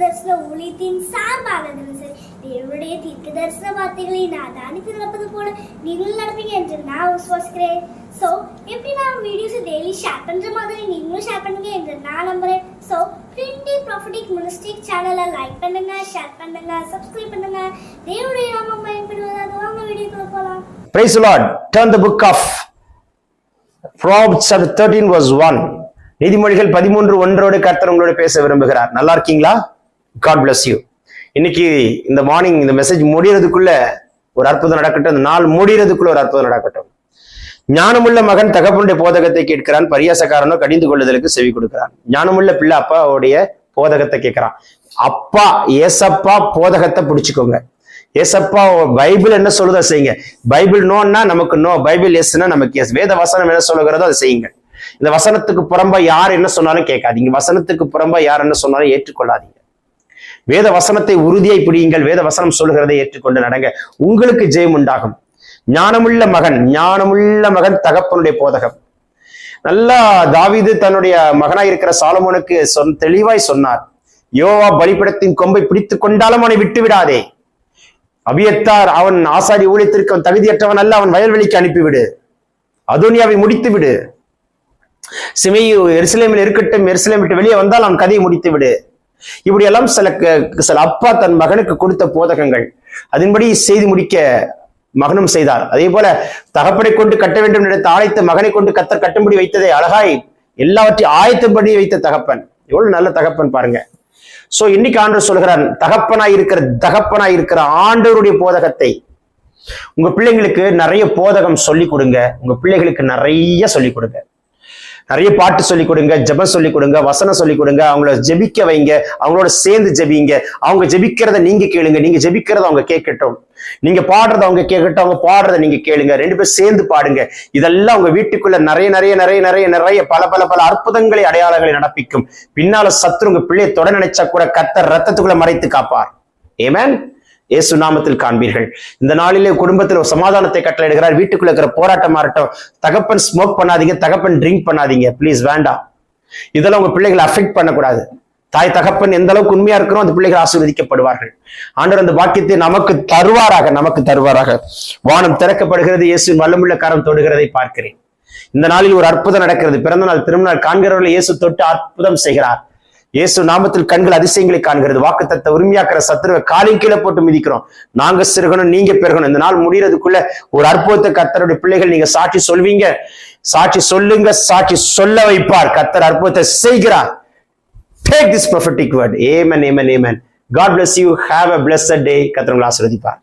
தீர்க்கதரிசன ஊழியத்தின் சார்பானதும் சரி, தேவனுடைய தீர்க்கதரிசன வார்த்தைகளை நான் தானித்து நடப்பது போல நீங்களும் நடப்பீங்க என்று நான் விசுவாசிக்கிறேன். ஸோ எப்படி நான் வீடியோஸ் டெய்லி ஷேர் பண்ற மாதிரி நீங்களும் ஷேர் பண்ணுங்க என்று நான் நம்புறேன். ஸோ ட்ரினிட்டி ப்ராஃபட்டிக் மினிஸ்ட்ரி சேனலை லைக் பண்ணுங்க, ஷேர் பண்ணுங்க, சப்ஸ்கிரைப் பண்ணுங்க. தேவனுடைய நாமம் பயன்படுவதாக வாங்க வீடியோக்குள்ள போகலாம். Praise the Lord. Turn the book of Proverbs chapter 13 verse 1. நீதிமொழிகள் 13:1 கர்த்தர் உங்களோட பேச விரும்புகிறார். நல்லா இருக்கீங்களா? God bless you. இன்னைக்கு இந்த மார்னிங் இந்த மெசேஜ் முடியறதுக்குள்ள ஒரு அற்புதம் நடக்கட்டும். இந்த நாள் முடியறதுக்குள்ள ஒரு அற்புதம் நடக்கட்டும். ஞானமுள்ள மகன் தகப்பனுடைய போதகத்தை கேட்கிறான், பரியாசக்காரனோ கடிந்து கொள்ளுதலுக்கு செவி கொடுக்கிறான். ஞானமுள்ள பிள்ளை அப்பாவுடைய போதகத்தை கேட்கிறான். அப்பா ஏசப்பா போதகத்தை பிடிச்சுக்கோங்க. ஏசப்பா பைபிள் என்ன சொல்லுதோ செய்யுங்க. பைபிள் நோன்னா நமக்கு நோ, பைபிள் எஸ்னா நமக்கு எஸ். வேத வசனம் என்ன சொல்லுகிறதோ அதை செய்யுங்க. இந்த வசனத்துக்கு புறம்பா யார் என்ன சொன்னாலும் கேட்காதீங்க. வசனத்துக்கு புறம்பா யார் என்ன சொன்னாலும் ஏற்றுக்கொள்ளாதீங்க. வேத வசனத்தை உறுதியை பிடியுங்கள். வேத வசனம் சொல்லுகிறதை ஏற்றுக்கொண்டு நடங்க. உங்களுக்கு ஜெயம் உண்டாகும். ஞானமுள்ள மகன் தகப்பனுடைய போதகம். நல்லா தாவீது தன்னுடைய மகனாய் இருக்கிற சாலமோனுக்கு தெளிவாய் சொன்னார், யோவா பலிபீடத்தின் கொம்பை பிடித்து கொண்டாலும் அவனை விட்டு விடாதே. அபியத்தார் அவன் ஆசாரி ஊழியத்திற்கு அவன் தகுதியற்றவன் அல்ல, அவன் வயல்வெளிக்கு அனுப்பிவிடு. அதோனியாவை முடித்து விடு. சிமையு எருசலேமில் இருக்கட்டும், எருசலேம் விட்டு வெளியே வந்தால் அவன் கதையை முடித்து விடு. இப்படி எல்லாம் சில அப்பா தன் மகனுக்கு கொடுத்த போதகங்கள். அதன்படி செய்து முடிக்க மகனும் செய்தார். அதே போல தகப்பனை கொண்டு கட்ட வேண்டும் என்று ஆயத்த மகனை கொண்டு கத்தர் கட்டும்படி வைத்ததை அழகாய் எல்லாவற்றையும் ஆயத்தப்படி வைத்த தகப்பன். எவ்வளவு நல்ல தகப்பன் பாருங்க. சோ இன்னைக்கு ஆண்டவர் சொல்கிறார், தகப்பனாய் இருக்கிற ஆண்டவருடைய போதகத்தை உங்க பிள்ளைங்களுக்கு நிறைய போதகம் சொல்லி கொடுங்க. உங்க பிள்ளைகளுக்கு நிறைய சொல்லி கொடுங்க. நிறைய பாட்டு சொல்லிக் கொடுங்க, ஜெபம் சொல்லிக் கொடுங்க, வசனம் சொல்லிக் கொடுங்க. அவங்கள ஜெபிக்க வைங்க, அவங்களோட சேர்ந்து ஜெபிங்க. அவங்க ஜெபிக்கிறத நீங்க கேளுங்க, நீங்க ஜெபிக்கிறத அவங்க கேட்கட்டும். நீங்க பாடுறத அவங்க கேட்கட்டும், அவங்க பாடுறத நீங்க கேளுங்க. 2 பேரும் சேர்ந்து பாடுங்க. இதெல்லாம் உங்க வீட்டுக்குள்ள நிறைய பல அற்புதங்களை அடையாளங்களை நடப்பிக்கும். பின்னால சத்துரு உங்க பிள்ளையை தொட நினைச்சா கூட கர்த்தர் ரத்தத்துக்குள்ள மறைத்து காப்பார். ஆமென். இயேசு நாமத்தில் காண்பீர்கள். இந்த நாளிலே குடும்பத்தில் ஒரு சமாதானத்தை கட்டளையிடுகிறார். வீட்டுக்குள்ள இருக்கிற போராட்டம் மாறட்டும். தகப்பன் ஸ்மோக் பண்ணாதீங்க, தகப்பன் ட்ரிங்க் பண்ணாதீங்க, பிளீஸ் வேண்டாம். இதெல்லாம் உங்க பிள்ளைகளை அஃபெக்ட் பண்ணக்கூடாது. தாய் தகப்பன் எந்த அளவுக்கு உண்மையா இருக்கிறோம் அந்த பிள்ளைகள் ஆசீர்வதிக்கப்படுவார்கள். ஆண்டவர் அந்த வாக்கியத்தை நமக்கு தருவாராக. வானம் திறக்கப்படுகிறது, இயேசுவின் வல்லமுள்ள கரம் தொடுகிறதை பார்க்கிறேன். இந்த நாளில் ஒரு அற்புதம் நடக்கிறது. பிறந்த நாள் திருமணம் காண்கிறவர்களை இயேசு தொட்டு அற்புதம் செய்கிறார். இயேசு நாமத்தில் கண்கள் அதிசயங்களை காண்கிறது. வாக்குத்தத்தத்தை உரிமையாக்குற சத்துருவை காலின் கீழே போட்டு மிதிக்கிறோம். நாங்க சிறுகணும், நீங்க பெருகணும். இந்த நாள் முடியறதுக்குள்ள ஒரு அற்புதத்தை கர்த்தருடைய பிள்ளைகள் நீங்க சாட்சி சொல்வீங்க. சாட்சி சொல்லுங்க, சாட்சி சொல்ல வைப்பார். கர்த்தர் அற்புதத்தை செய்கிறார். Take this prophetic word. Amen. God bless you. Have a blessed day. கர்த்தர் உங்களை ஆசீர்வதிப்பார்.